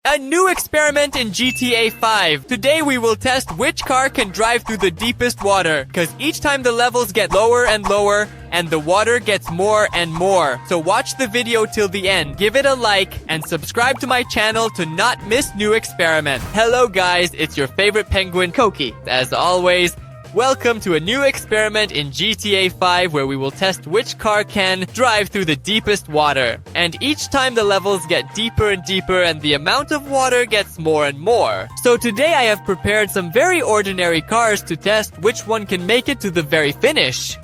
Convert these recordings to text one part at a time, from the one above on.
A new experiment in GTA 5. Today we will test which car can drive through the deepest water. Because each time the levels get lower and lower, and the water gets more and more. So watch the video till the end. Give it a like, and subscribe to my channel to not miss new experiment. Hello guys, it's your favorite penguin, Koki. As always, welcome to a new experiment in GTA 5 where we will test which car can drive through the deepest water. And each time the levels get deeper and deeper and the amount of water gets more and more. So today I have prepared some very ordinary cars to test which one can make it to the very finish.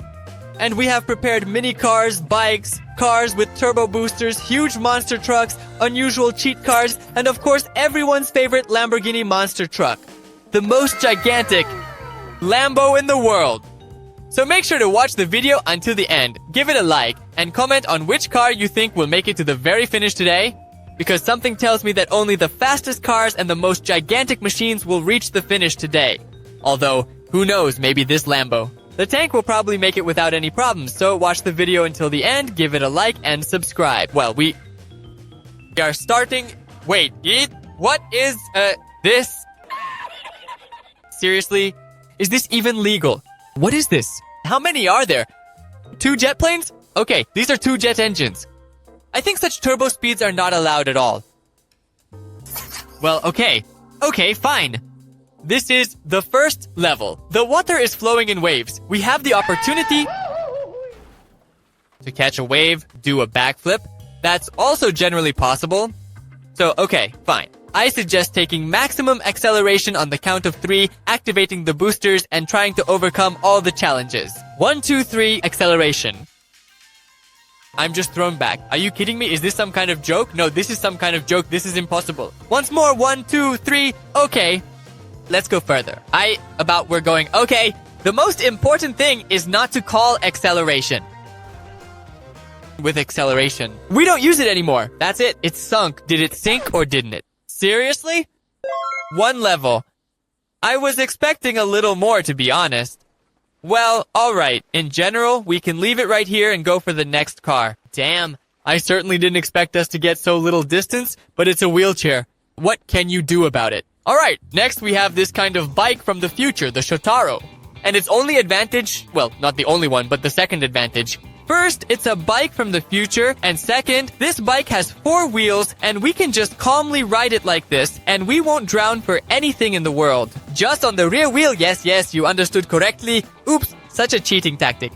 And we have prepared mini cars, bikes, cars with turbo boosters, huge monster trucks, unusual cheat cars, and of course everyone's favorite Lamborghini monster truck. The most gigantic Lambo in the world. So make sure to watch the video until the end, give it a like, and comment on which car you think will make it to the very finish today, because something tells me that only the fastest cars and the most gigantic machines will reach the finish today. Although, who knows, maybe this Lambo. The tank will probably make it without any problems, so watch the video until the end, give it a like, and subscribe. Well, we are starting... Wait, what is, this? Seriously? Is this even legal? What is this? How many are there? 2 jet planes? Okay, these are 2 jet engines. I think such turbo speeds are not allowed at all. Well, okay. Okay, fine. This is the first level. The water is flowing in waves. We have the opportunity to catch a wave, do a backflip. That's also generally possible. So, okay, fine. I suggest taking maximum acceleration on the count of 3, activating the boosters, and trying to overcome all the challenges. 1, 2, 3, acceleration. I'm just thrown back. Are you kidding me? Is this some kind of joke? No, this is some kind of joke. This is impossible. Once more, 1, 2, 3, okay. Let's go further. We're going, okay. The most important thing is not to call acceleration. With acceleration. We don't use it anymore. That's it. It's sunk. Did it sink or didn't it? Seriously? 1 level. I was expecting a little more, to be honest. Well, alright. In general, we can leave it right here and go for the next car. Damn. I certainly didn't expect us to get so little distance, but it's a wheelchair. What can you do about it? Alright, next we have this kind of bike from the future, the Shotaro. And its only advantage, well, not the only one, but the second advantage. First, it's a bike from the future, and second, this bike has 4 wheels, and we can just calmly ride it like this, and we won't drown for anything in the world. Just on the rear wheel, yes, you understood correctly. Oops, such a cheating tactic.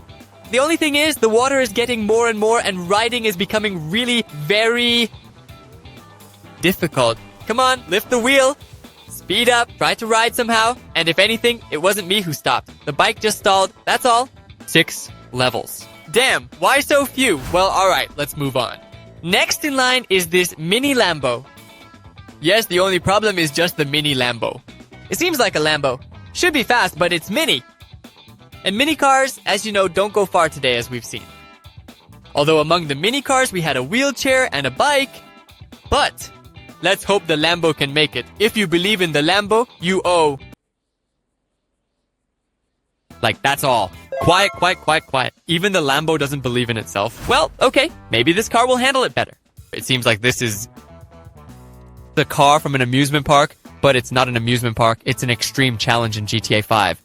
The only thing is, the water is getting more and more, and riding is becoming really, very difficult. Come on, lift the wheel. Speed up, try to ride somehow, and if anything, it wasn't me who stopped. The bike just stalled, that's all. 6 levels. Damn, why so few? Well, alright, let's move on. Next in line is this mini Lambo. Yes, the only problem is just the mini Lambo. It seems like a Lambo. Should be fast, but it's mini. And mini cars, as you know, don't go far today, as we've seen. Although among the mini cars, we had a wheelchair and a bike. But let's hope the Lambo can make it. If you believe in the Lambo, you owe. Like, that's all. Quiet. Even the Lambo doesn't believe in itself. Well, okay, maybe this car will handle it better. It seems like this is the car from an amusement park, but it's not an amusement park. It's an extreme challenge in GTA 5.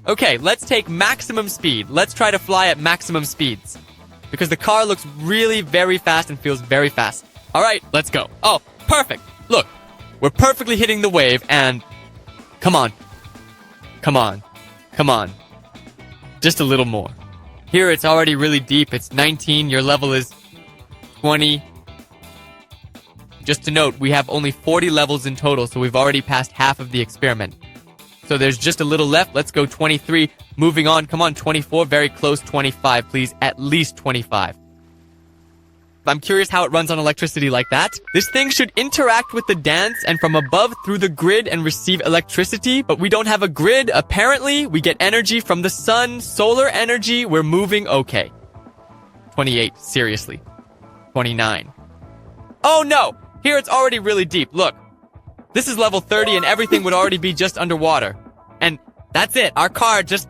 Okay, let's take maximum speed. Let's try to fly at maximum speeds. Because the car looks really very fast and feels very fast. Alright, let's go. Oh, perfect. Look, we're perfectly hitting the wave and... Come on. Just a little more. Here it's already really deep. It's 19. Your level is 20. Just to note, we have only 40 levels in total, so we've already passed half of the experiment. So there's just a little left. Let's go 23. Moving on. Come on, 24. Very close. 25, please. At least 25. I'm curious how it runs on electricity like that. This thing should interact with the dance and from above through the grid and receive electricity, but we don't have a grid. Apparently, we get energy from the sun, solar energy. We're moving okay. 28, seriously. 29. Oh no! Here it's already really deep. Look. This is level 30 and everything would already be just underwater. And that's it. Our car just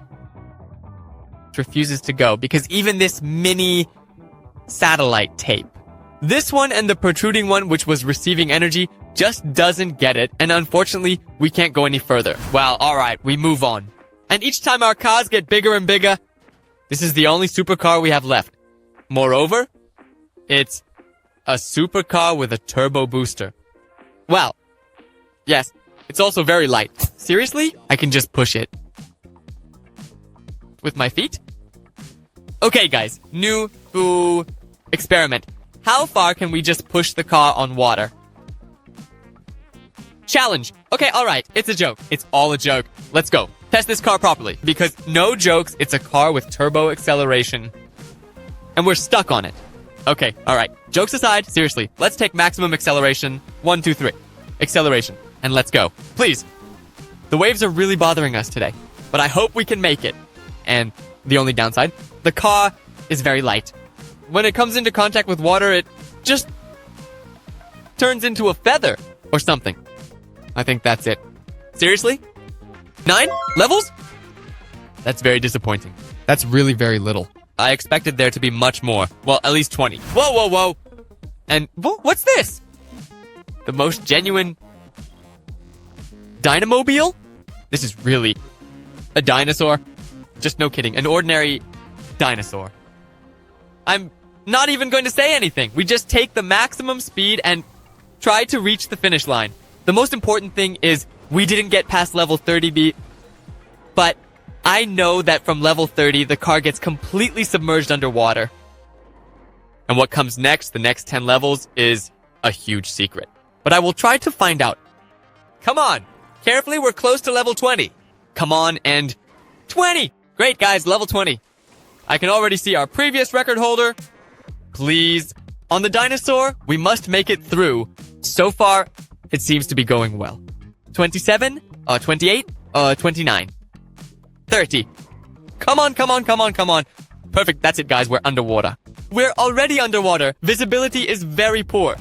refuses to go because even this mini satellite tape This one and the protruding one, which was receiving energy, just doesn't get it, and unfortunately, we can't go any further. Well, alright, we move on. And each time our cars get bigger and bigger, this is the only supercar we have left. Moreover, it's a supercar with a turbo booster. Well, yes, it's also very light. Seriously? I can just push it. With my feet? Okay, guys, new experiment. How far can we just push the car on water? Challenge. Okay, alright, it's a joke. It's all a joke. Let's go. Test this car properly. Because, no jokes, it's a car with turbo acceleration. And we're stuck on it. Okay, alright. Jokes aside, seriously, let's take maximum acceleration. 1, 2, 3. Acceleration. And let's go. Please. The waves are really bothering us today. But I hope we can make it. And the only downside, the car is very light. When it comes into contact with water, it just turns into a feather or something. I think that's it. Seriously? 9 levels? That's very disappointing. That's really very little. I expected there to be much more. Well, at least 20. Whoa, whoa, whoa. And what's this? The most genuine Dynamobile? This is really a dinosaur. Just no kidding. An ordinary dinosaur. I'm not even going to say anything. We just take the maximum speed and try to reach the finish line. The most important thing is we didn't get past level 30B, but I know that from level 30, the car gets completely submerged underwater. And what comes next, the next 10 levels, is a huge secret. But I will try to find out. Come on. Carefully, we're close to level 20. Come on, and 20! Great, guys, level 20. I can already see our previous record holder. Please. On the dinosaur, we must make it through. So far, it seems to be going well. 27, 28, 29, 30. Come on, come on, come on, come on. Perfect, that's it, guys, we're underwater. We're already underwater. Visibility is very poor.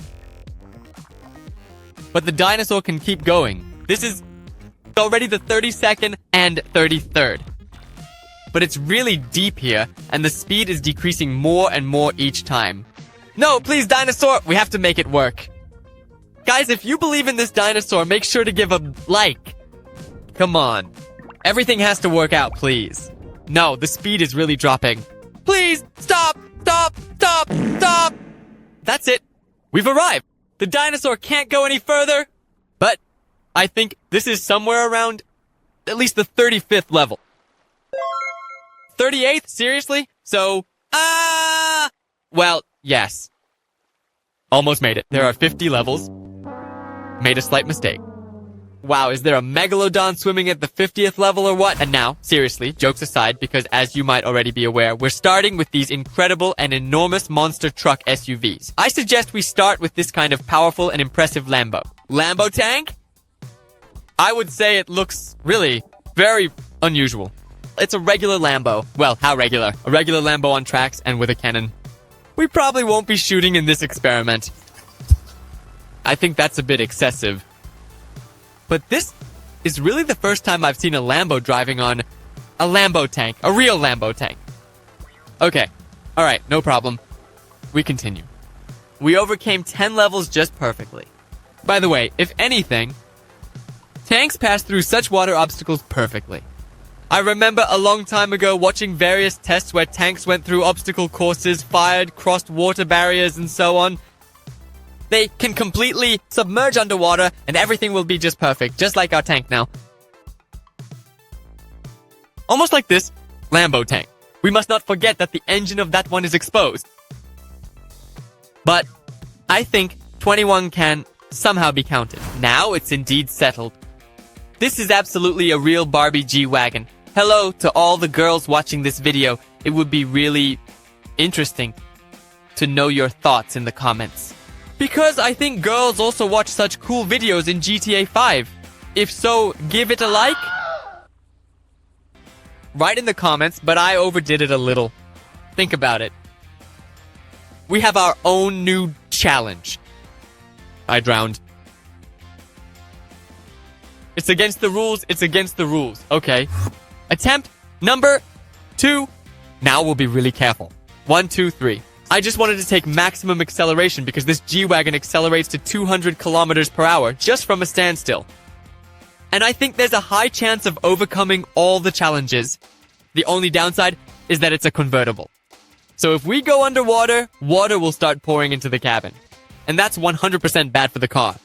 But the dinosaur can keep going. This is already the 32nd and 33rd. But it's really deep here, and the speed is decreasing more and more each time. No, please, dinosaur! We have to make it work. Guys, if you believe in this dinosaur, make sure to give a like. Come on. Everything has to work out, please. No, the speed is really dropping. Please, stop, stop, stop, stop! That's it. We've arrived. The dinosaur can't go any further, but I think this is somewhere around at least the 35th level. 38th? Seriously? So, well, yes. Almost made it. There are 50 levels. Made a slight mistake. Wow, is there a megalodon swimming at the 50th level or what? And now, seriously, jokes aside, because as you might already be aware, we're starting with these incredible and enormous monster truck SUVs. I suggest we start with this kind of powerful and impressive Lambo. Lambo tank? I would say it looks really very unusual. It's a regular Lambo. Well, how regular? A regular Lambo on tracks and with a cannon. We probably won't be shooting in this experiment. I think that's a bit excessive. But this is really the first time I've seen a Lambo driving on a Lambo tank. A real Lambo tank. Okay. Alright, no problem. We continue. We overcame 10 levels just perfectly. By the way, if anything, tanks pass through such water obstacles perfectly. I remember a long time ago watching various tests where tanks went through obstacle courses, fired, crossed water barriers, and so on. They can completely submerge underwater, and everything will be just perfect, just like our tank now. Almost like this Lambo tank. We must not forget that the engine of that one is exposed. But I think 21 can somehow be counted. Now it's indeed settled. This is absolutely a real Barbie G-Wagon. Hello to all the girls watching this video. It would be really interesting to know your thoughts in the comments. Because I think girls also watch such cool videos in GTA 5. If so, give it a like. Write in the comments, but I overdid it a little. Think about it. We have our own new challenge. I drowned. It's against the rules, it's against the rules. Okay. Attempt number 2. Now we'll be really careful. 1, 2, 3. I just wanted to take maximum acceleration because this G-Wagon accelerates to 200 kilometers per hour just from a standstill. And I think there's a high chance of overcoming all the challenges. The only downside is that it's a convertible. So if we go underwater, water will start pouring into the cabin. And that's 100% bad for the car.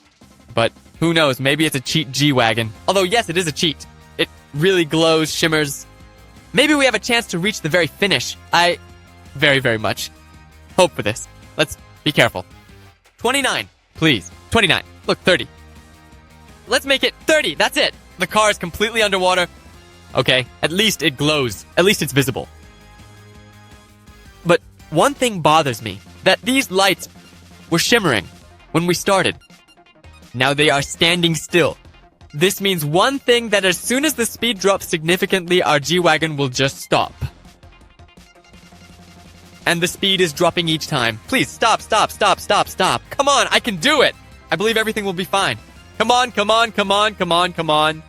But who knows, maybe it's a cheat G-Wagon. Although yes, it is a cheat. It really glows, shimmers. Maybe we have a chance to reach the very finish. I very, very much hope for this. Let's be careful. 29, please. 29. Look, 30. Let's make it 30. That's it. The car is completely underwater. Okay, at least it glows. At least it's visible. But one thing bothers me, that these lights were shimmering when we started. Now they are standing still. This means one thing, that as soon as the speed drops significantly, our G-Wagon will just stop. And the speed is dropping each time. Please, stop, stop, stop, stop, stop. Come on, I can do it. I believe everything will be fine. Come on, come on, come on, come on, come on.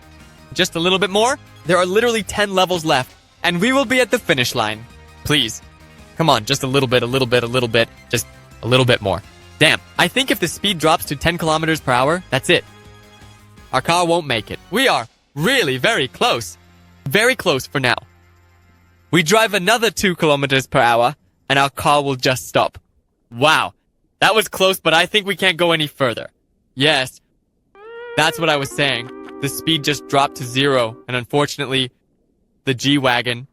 Just a little bit more. There are literally 10 levels left, and we will be at the finish line. Please. Come on, just a little bit, a little bit, a little bit. Just a little bit more. Damn, I think if the speed drops to 10 kilometers per hour, that's it. Our car won't make it. We are really very close. Very close for now. We drive another 2 kilometers per hour, and our car will just stop. Wow, that was close, but I think we can't go any further. Yes, that's what I was saying. The speed just dropped to 0, and unfortunately, the G-Wagon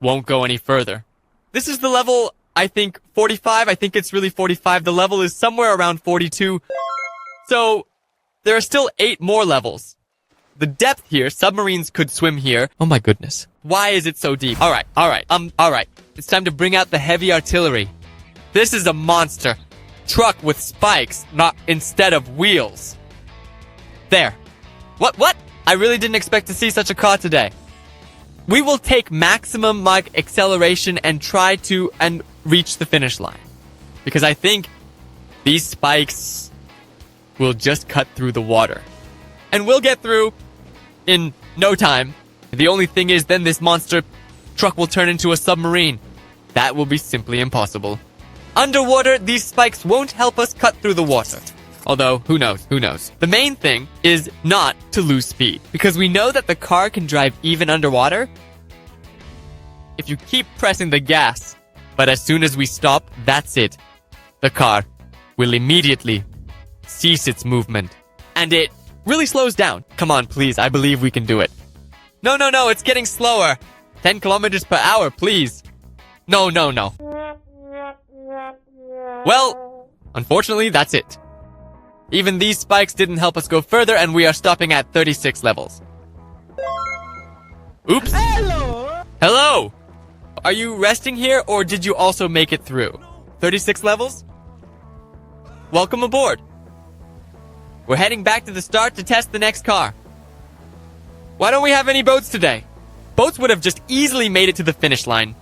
won't go any further. This is the level, I think, 45. I think it's really 45. The level is somewhere around 42. So, there are still 8 more levels. The depth here, submarines could swim here. Oh my goodness. Why is it so deep? Alright. It's time to bring out the heavy artillery. This is a monster truck with spikes, not instead of wheels. There. What? I really didn't expect to see such a car today. We will take maximum acceleration and try to reach the finish line. Because I think these spikes will just cut through the water. And we'll get through in no time. The only thing is then this monster truck will turn into a submarine. That will be simply impossible. Underwater, these spikes won't help us cut through the water. Although, who knows? The main thing is not to lose speed. Because we know that the car can drive even underwater if you keep pressing the gas. But as soon as we stop, that's it. The car will immediately cease its movement. And it really slows down. Come on, please. I believe we can do it. No. It's getting slower. 10 kilometers per hour, please. No. Well, unfortunately, that's it. Even these spikes didn't help us go further, and we are stopping at 36 levels. Oops. Hello. Are you resting here, or did you also make it through? 36 levels? Welcome aboard. We're heading back to the start to test the next car. Why don't we have any boats today? Boats would have just easily made it to the finish line.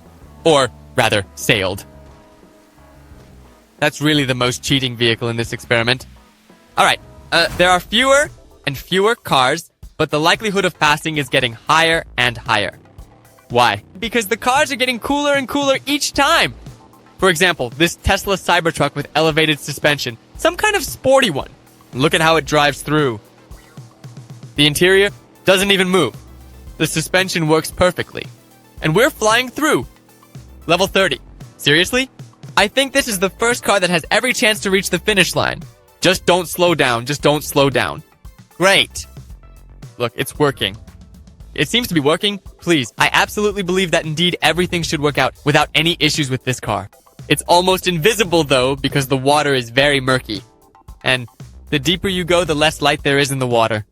Or, rather, sailed. That's really the most cheating vehicle in this experiment. Alright, there are fewer and fewer cars, but the likelihood of passing is getting higher and higher. Why? Because the cars are getting cooler and cooler each time. For example, this Tesla Cybertruck with elevated suspension. Some kind of sporty one. Look at how it drives through. The interior doesn't even move. The suspension works perfectly. And we're flying through. Level 30. Seriously? I think this is the first car that has every chance to reach the finish line. Just don't slow down. Just don't slow down. Great. Look, it's working. It seems to be working. Please, I absolutely believe that indeed everything should work out without any issues with this car. It's almost invisible though because the water is very murky. And the deeper you go, the less light there is in the water.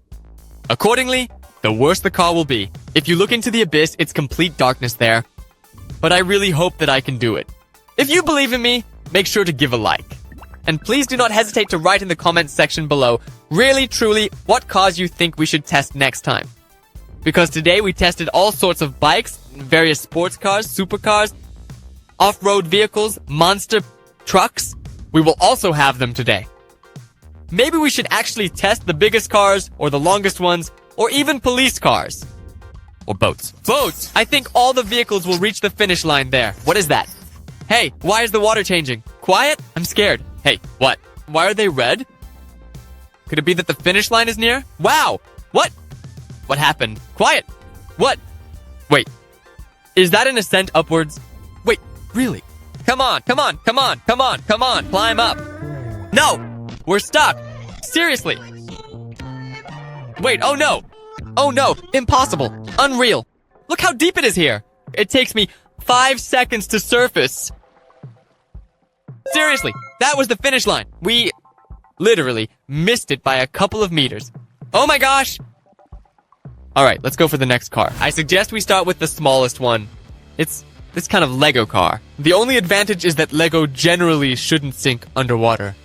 Accordingly, the worse the car will be. If you look into the abyss, it's complete darkness there. But I really hope that I can do it. If you believe in me, make sure to give a like. And please do not hesitate to write in the comments section below, really, truly, what cars you think we should test next time. Because today we tested all sorts of bikes, various sports cars, supercars, off-road vehicles, monster trucks. We will also have them today. Maybe we should actually test the biggest cars, or the longest ones, or even police cars. Or boats. Boats! I think all the vehicles will reach the finish line there. What is that? Hey, why is the water changing? Quiet? I'm scared. Hey, what? Why are they red? Could it be that the finish line is near? Wow! What? What happened? Quiet! What? Wait. Is that an ascent upwards? Wait, really? Come on, come on, come on, come on, come on, climb up. No! We're stuck! Seriously! Wait, oh no! Oh no, impossible! Unreal! Look how deep it is here! It takes me 5 seconds to surface. Seriously, that was the finish line. We literally missed it by a couple of meters. Oh my gosh! Alright, let's go for the next car. I suggest we start with the smallest one. It's this kind of Lego car. The only advantage is that Lego generally shouldn't sink underwater.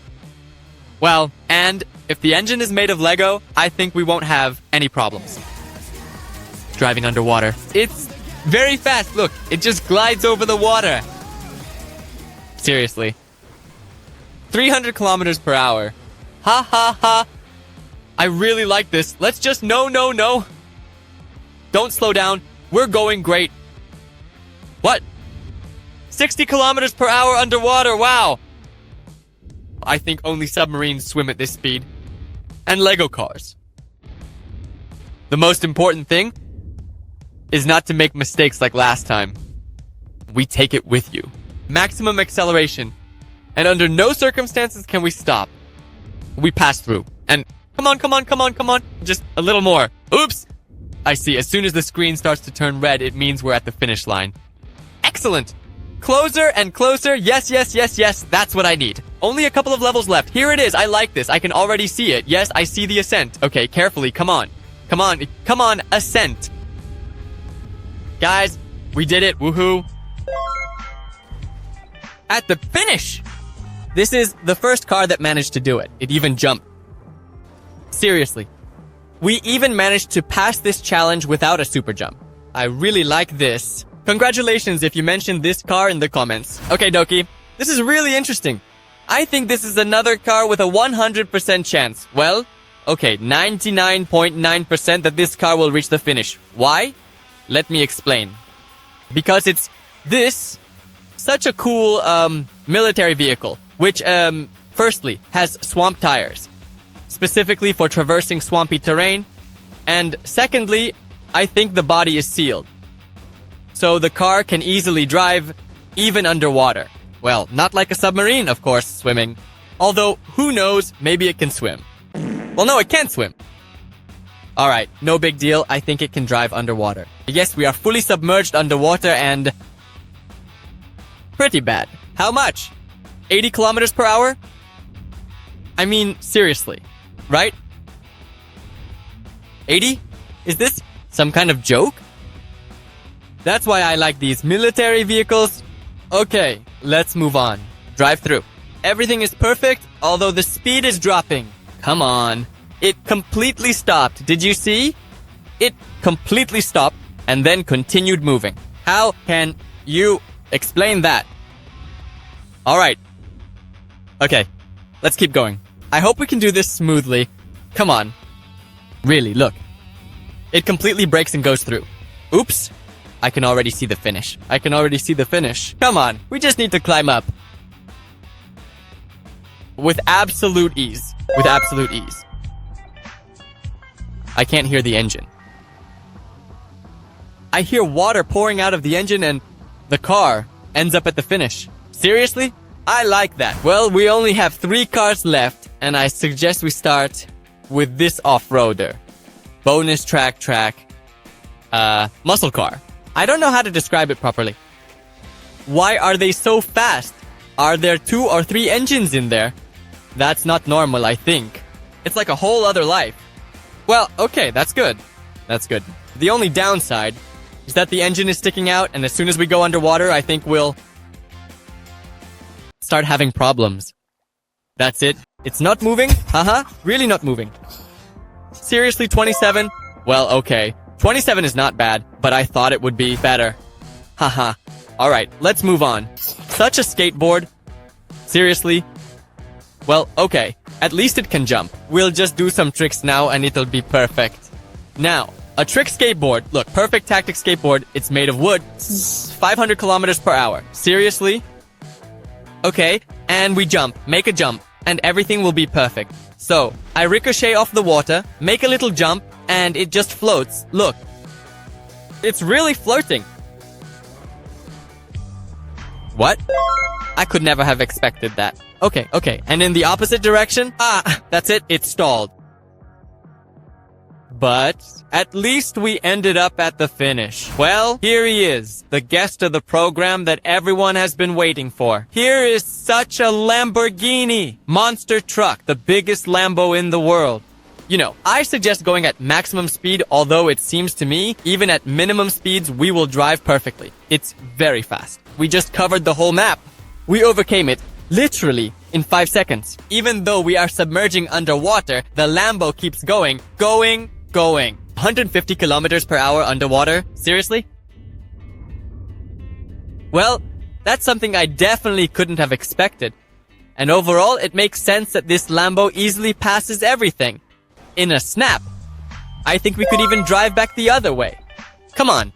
Well, and if the engine is made of Lego, I think we won't have any problems driving underwater. It's very fast. Look, it just glides over the water. Seriously. 300 kilometers per hour. Ha ha ha. I really like this. Let's just no. Don't slow down. We're going great. What? 60 kilometers per hour underwater. Wow. I think only submarines swim at this speed. And Lego cars. The most important thing is not to make mistakes like last time. We take it with you. Maximum acceleration. And under no circumstances can we stop. We pass through. And come on. Just a little more. Oops. I see. As soon as the screen starts to turn red, it means we're at the finish line. Excellent. Closer and closer. Yes. That's what I need. Only a couple of levels left. Here it is. I like this. I can already see it. Yes, I see the ascent. Okay, carefully. Come on. Ascent. Guys, we did it. Woohoo. At the finish. This is the first car that managed to do it. It even jumped. Seriously. We even managed to pass this challenge without a super jump. I really like this. Congratulations if you mentioned this car in the comments. Okay, Doki. This is really interesting. I think this is another car with a 100% chance. Well, okay, 99.9% that this car will reach the finish. Why? Let me explain. Because it's this, such a cool military vehicle, which firstly has swamp tires, specifically for traversing swampy terrain, and secondly, I think the body is sealed. So the car can easily drive even underwater. Well, not like a submarine, of course, swimming. Although, who knows, maybe it can swim. Well, no, it can't swim. Alright, no big deal. I think it can drive underwater. Yes, we are fully submerged underwater and pretty bad. How much? 80 kilometers per hour? I mean, seriously. Right? 80? Is this some kind of joke? That's why I like these military vehicles. Okay, let's move on. Drive through. Everything is perfect, although the speed is dropping. Come on. It completely stopped. Did you see? It completely stopped and then continued moving. How can you explain that? Alright. Okay, let's keep going. I hope we can do this smoothly. Come on. Really, look. It completely brakes and goes through. Oops. I can already see the finish. Come on, we just need to climb up. With absolute ease. I can't hear the engine. I hear water pouring out of the engine and the car ends up at the finish. Seriously? I like that. Well, we only have 3 cars left, and I suggest we start with this off-roader. Bonus track, muscle car. I don't know how to describe it properly. Why are they so fast? Are there 2 or 3 engines in there? That's not normal, I think. It's like a whole other life. Well, okay, that's good. The only downside is that the engine is sticking out, and as soon as we go underwater, I think we'll start having problems. That's it. It's not moving? Really not moving. Seriously, 27? Well, okay. 27 is not bad, but I thought it would be better. Alright, let's move on. Such a skateboard. Seriously? Well, okay. At least it can jump. We'll just do some tricks now and it'll be perfect. Now, a trick skateboard. Look, perfect tactic skateboard. It's made of wood. 500 kilometers per hour. Seriously? Okay, and we jump. Make a jump. And everything will be perfect. So, I ricochet off the water, make a little jump, and it just floats. Look. It's really floating. What? I could never have expected that. Okay. And in the opposite direction? That's it. It stalled. But at least we ended up at the finish. Well, here he is, the guest of the program that everyone has been waiting for. Here is such a Lamborghini monster truck, the biggest Lambo in the world. You know, I suggest going at maximum speed, although it seems to me, even at minimum speeds, we will drive perfectly. It's very fast. We just covered the whole map. We overcame it, literally, in 5 seconds. Even though we are submerging underwater, the Lambo keeps going. 150 kilometers per hour underwater? Seriously? Well, that's something I definitely couldn't have expected. And overall, it makes sense that this Lambo easily passes everything. In a snap. I think we could even drive back the other way. Come on,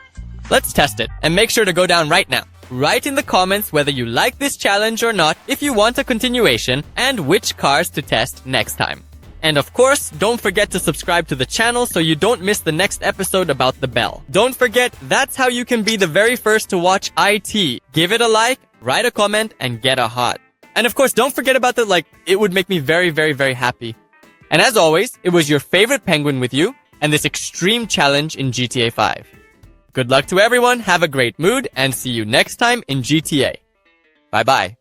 let's test it, and make sure to go down right now. Write in the comments whether you like this challenge or not, if you want a continuation, and which cars to test next time. And of course, don't forget to subscribe to the channel so you don't miss the next episode about the bell. Don't forget, that's how you can be the very first to watch IT. Give it a like, write a comment, and get a heart. And of course, don't forget about the like. It would make me very, very, very happy. And as always, it was your favorite penguin with you, and this extreme challenge in GTA 5. Good luck to everyone, have a great mood, and see you next time in GTA. Bye-bye.